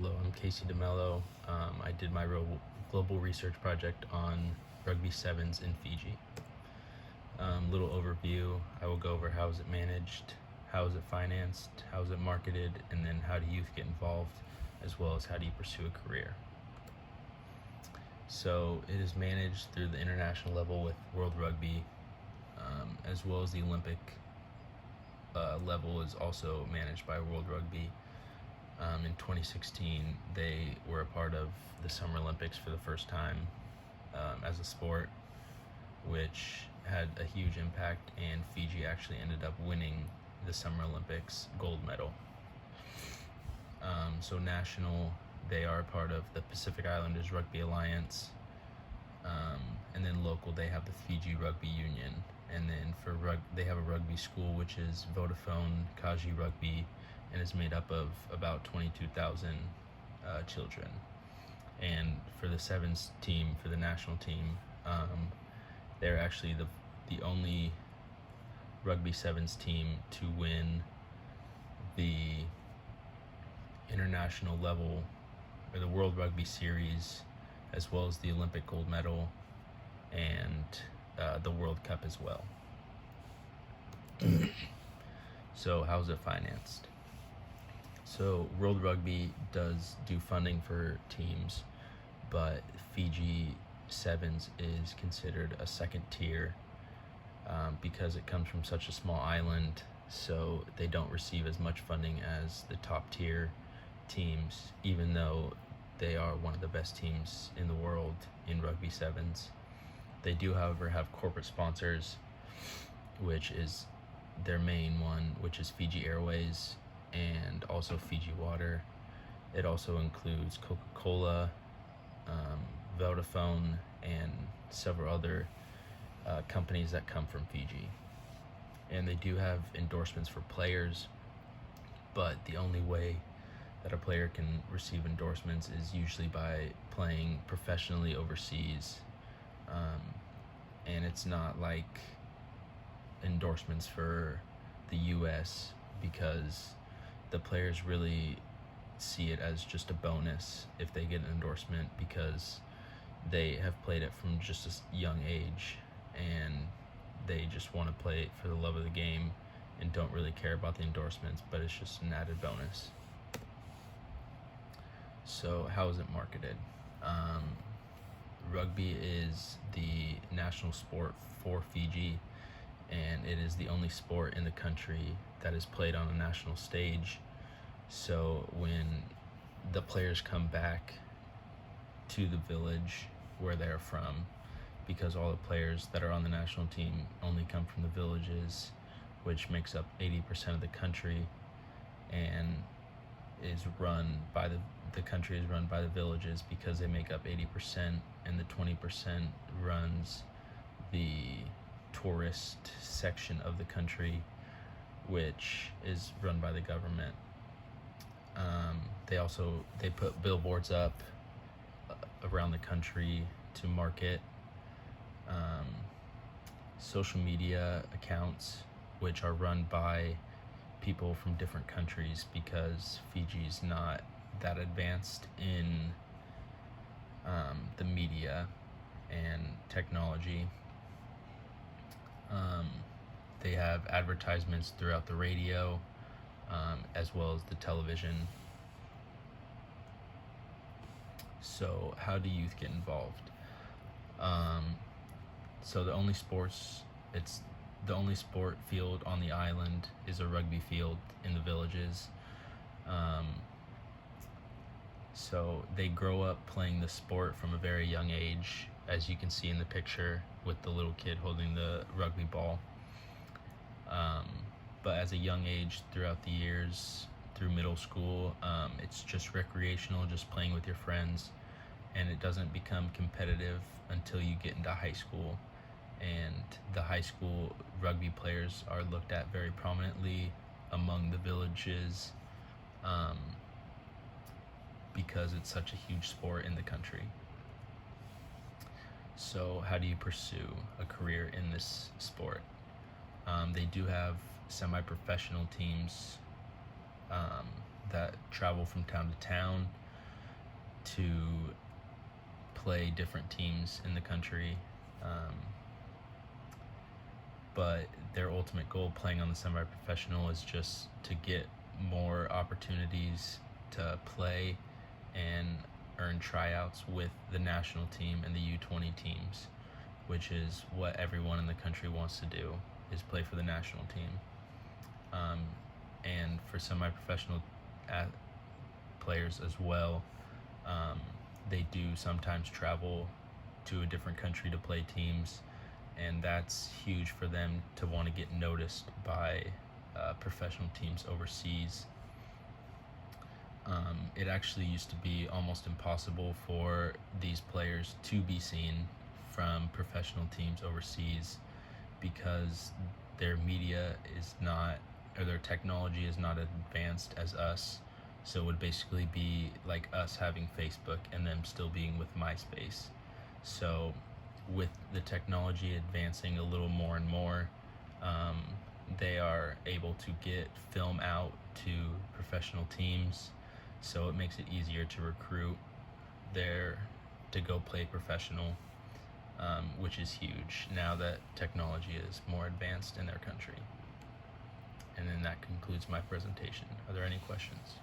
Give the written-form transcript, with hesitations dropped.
Hello, I'm Casey DeMello. I did my global research project on Rugby Sevens in Fiji. Little overview, I will go over how is it managed, how is it financed, how is it marketed, and then how do youth get involved, as well as how do you pursue a career. So it is managed through the international level with World Rugby, as well as the Olympic level is also managed by World Rugby. In 2016, they were a part of the Summer Olympics for the first time as a sport, which had a huge impact, and Fiji actually ended up winning the Summer Olympics gold medal. So national, they are a part of the Pacific Islanders Rugby Alliance, and then local, they have the Fiji Rugby Union, and then they have a rugby school, which is Vodafone Kaji Rugby, and is made up of about 22,000 children. And for the sevens team, for the national team, they're actually the only rugby sevens team to win the international level, or the World Rugby Series, as well as the Olympic gold medal and the World Cup as well. So how's it financed? So World Rugby does do funding for teams, but Fiji Sevens is considered a second tier because it comes from such a small island, so they don't receive as much funding as the top tier teams, even though they are one of the best teams in the world in Rugby Sevens. They do, however, have corporate sponsors, which is their main one, which is Fiji Airways and also Fiji Water. It also includes Coca-Cola, Vodafone, and several other companies that come from Fiji. And they do have endorsements for players, but the only way that a player can receive endorsements is usually by playing professionally overseas. And it's not like endorsements for the US, because the players really see it as just a bonus if they get an endorsement, because they have played it from just a young age and they just want to play it for the love of the game and don't really care about the endorsements, but it's just an added bonus. So how is it marketed? Rugby is the national sport for Fiji, and it is the only sport in the country that is played on a national stage. So when the players come back to the village where they're from, because all the players that are on the national team only come from the villages, which makes up 80% of the country, and is run by the country is run by the villages because they make up 80%, and the 20% runs the tourist section of the country, which is run by the government. They put billboards up around the country to market, social media accounts, which are run by people from different countries, because Fiji's not that advanced in the media and technology. They have advertisements throughout the radio, as well as the television. So how do youth get involved? So the only sport field on the island is a rugby field in the villages. So they grow up playing the sport from a very young age, as you can see in the picture with the little kid holding the rugby ball. But as a young age, throughout the years, through middle school, it's just recreational, just playing with your friends, and it doesn't become competitive until you get into high school. And the high school rugby players are looked at very prominently among the villages, because it's such a huge sport in the country. So how do you pursue a career in this sport? They do have semi-professional teams that travel from town to town, to play different teams in the country. But their ultimate goal playing on the semi-professional is just to get more opportunities to play and earn tryouts with the national team and the U20 teams, which is what everyone in the country wants to do, is play for the national team. And for semi-professional players as well, they do sometimes travel to a different country to play teams, and that's huge for them to want to get noticed by professional teams overseas. It actually used to be almost impossible for these players to be seen from professional teams overseas because their media is not, or their technology is not advanced as us. So it would basically be like us having Facebook and them still being with MySpace. So with the technology advancing a little more and more, they are able to get film out to professional teams, so it makes it easier to recruit there to go play professional, which is huge now that technology is more advanced in their country. And then that concludes my presentation. Are there any questions?